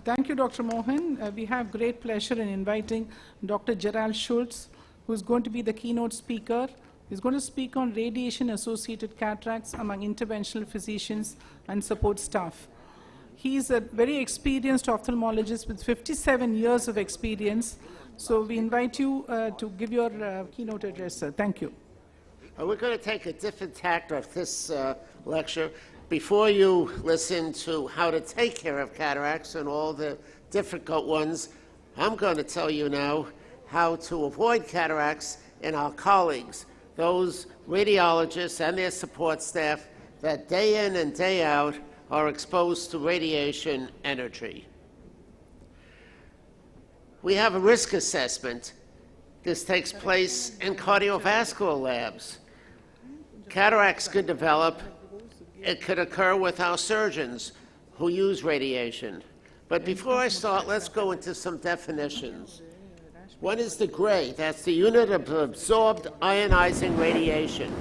Thank you, Dr. Mohan. We have great pleasure in inviting Dr. Gerald Schultz, who is going to be the keynote speaker. He's going to speak on radiation-associated cataracts among interventional physicians and support staff. He's a very experienced ophthalmologist with 57 years of experience. So we invite you to give your keynote address, sir. Thank you. We're going to take a different tack of this lecture. Before you listen to how to take care of cataracts and all the difficult ones, I'm going to tell you now how to avoid cataracts in our colleagues, those radiologists and their support staff that day in and day out are exposed to radiation energy. We have a risk assessment. This takes place in cardiovascular labs. Cataracts could develop. It could occur with our surgeons who use radiation. But before I start, let's go into some definitions. One is the gray. That's the unit of absorbed ionizing radiation.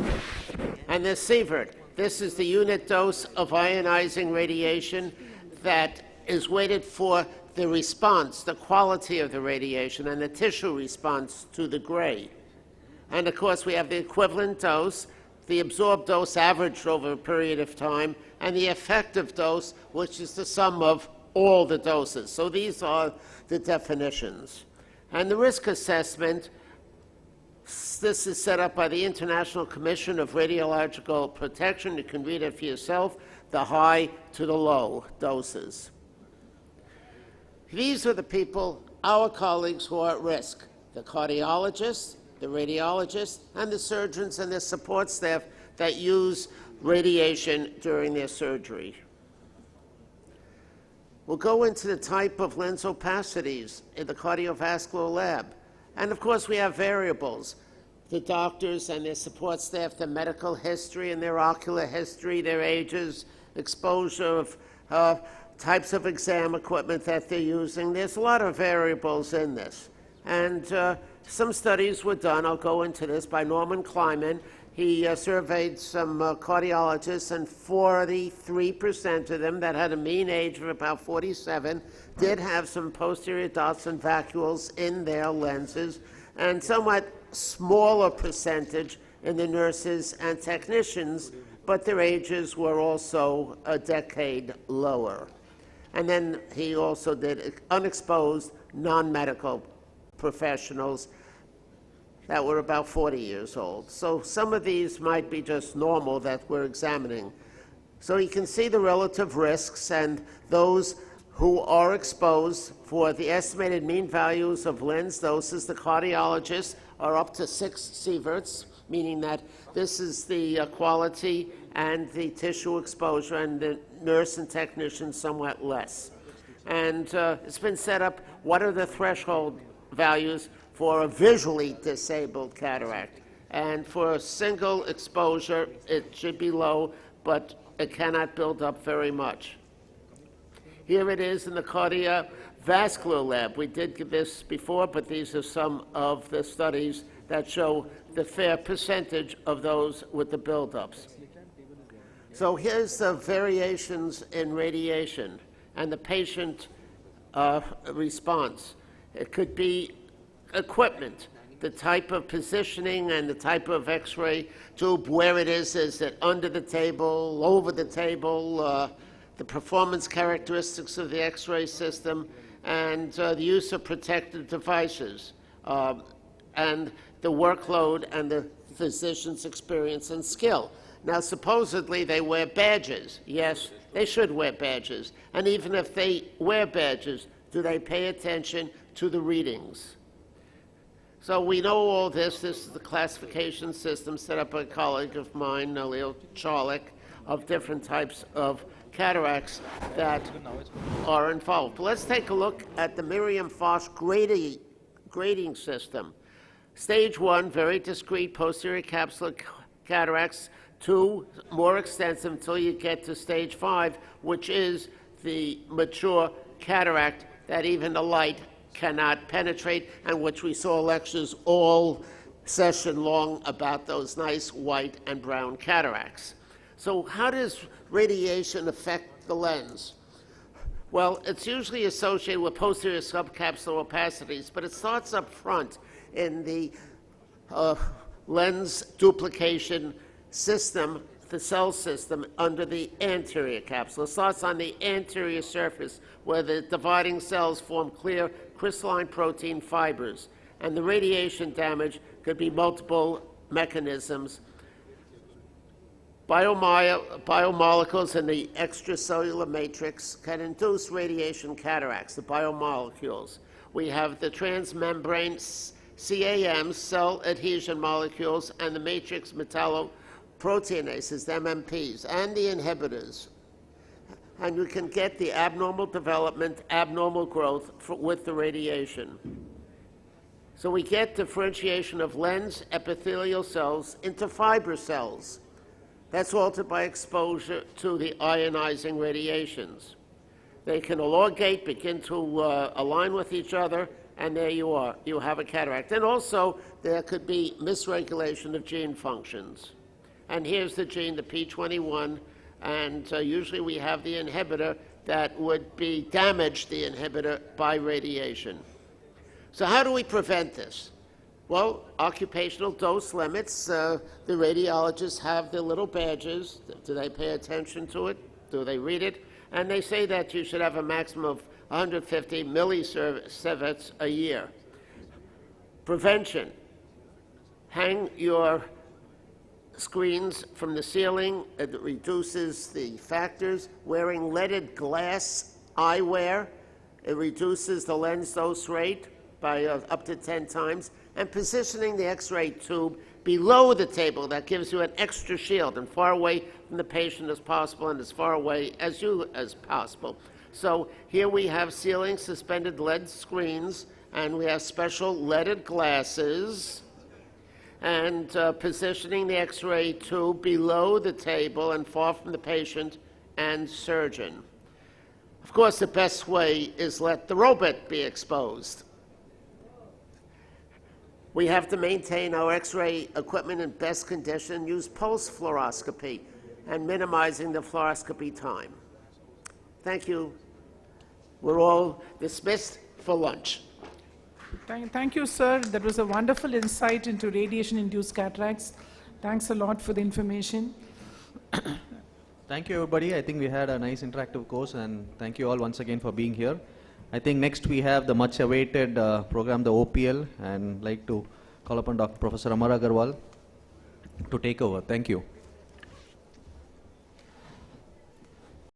And the sievert. This is the unit dose of ionizing radiation that is weighted for the response, the quality of the radiation, and the tissue response to the gray. And of course, we have the equivalent dose, the absorbed dose averaged over a period of time, and the effective dose, which is the sum of all the doses. So these are the definitions. And the risk assessment, this is set up by the International Commission of Radiological Protection. You can read it for yourself, the high to the low doses. These are the people, our colleagues, who are at risk: the cardiologists, the radiologists, and the surgeons and their support staff that use radiation during their surgery. We'll go into the type of lens opacities in the cardiovascular lab. And of course, we have variables: the doctors and their support staff, their medical history and their ocular history, their ages, exposure of types of exam equipment that they're using. There's a lot of variables in this. And some studies were done, I'll go into this, by Norman Kleiman. He surveyed some cardiologists, and 43% of them that had a mean age of about 47 did have some posterior dots and vacuoles in their lenses, and somewhat smaller percentage in the nurses and technicians, but their ages were also a decade lower. And then he also did unexposed, non-medical professionals that were about 40 years old. So some of these might be just normal that we're examining. So you can see the relative risks, and those who are exposed for the estimated mean values of lens doses. The cardiologists are up to 6 sieverts, meaning that this is the quality and the tissue exposure, and the nurse and technician somewhat less. And it's been set up, what are the threshold values for a visually disabled cataract? And for a single exposure, it should be low, but it cannot build up very much. Here it is in the cardiovascular lab. We did give this before, but these are some of the studies that show the fair percentage of those with the buildups. So here's the variations in radiation and the patient response. It could be equipment, the type of positioning and the type of X-ray tube, where it is it under the table, over the table, the performance characteristics of the X-ray system, and the use of protective devices, and the workload and the physician's experience and skill. Now, supposedly they wear badges. Yes, they should wear badges. And even if they wear badges, do they pay attention to the readings? So we know all this. This is the classification system set up by a colleague of mine, Leo Charlick, of different types of cataracts that are involved. But let's take a look at the Merriam-Foch grading system. Stage 1, very discrete posterior capsular cataracts. 2, more extensive until you get to stage 5, which is the mature cataract that even the light cannot penetrate, and which we saw lectures all session long about those nice white and brown cataracts. So how does radiation affect the lens? Well, it's usually associated with posterior subcapsular opacities, but it starts up front in the lens duplication system, the cell system, under the anterior capsule. It starts on the anterior surface where the dividing cells form clear crystalline protein fibers. And the radiation damage could be multiple mechanisms. Biomolecules in the extracellular matrix can induce radiation cataracts, the biomolecules. We have the transmembrane CAMs, cell adhesion molecules, and the matrix metalloproteinases, MMPs, and the inhibitors. And you can get the abnormal development, abnormal growth with the radiation. So we get differentiation of lens epithelial cells into fiber cells. That's altered by exposure to the ionizing radiations. They can elongate, begin to align with each other, and there you are. You have a cataract. And also, there could be misregulation of gene functions. And here's the gene, the P21, and usually we have the inhibitor that would be damage the inhibitor by radiation. So how do we prevent this? Well, occupational dose limits. The radiologists have their little badges. Do they pay attention to it? Do they read it? And they say that you should have a maximum of 150 millisieverts a year. Prevention. Hang your screens from the ceiling. It reduces the factors. Wearing leaded glass eyewear. It reduces the lens dose rate by up to 10 times. And positioning the X-ray tube below the table, that gives you an extra shield and far away from the patient as possible and as far away as possible. So here we have ceiling suspended lead screens, and we have special leaded glasses, and positioning the X-ray tube below the table and far from the patient and surgeon. Of course, the best way is let the robot be exposed. We have to maintain our X-ray equipment in best condition, use pulse fluoroscopy, and minimizing the fluoroscopy time. Thank you. We're all dismissed for lunch. Thank you, sir. That was a wonderful insight into radiation-induced cataracts. Thanks a lot for the information. Thank you, everybody. I think we had a nice interactive course, and thank you all once again for being here. I think next we have the much awaited program, the OPL, and like to call upon Professor Amar Agarwal to take over. Thank you.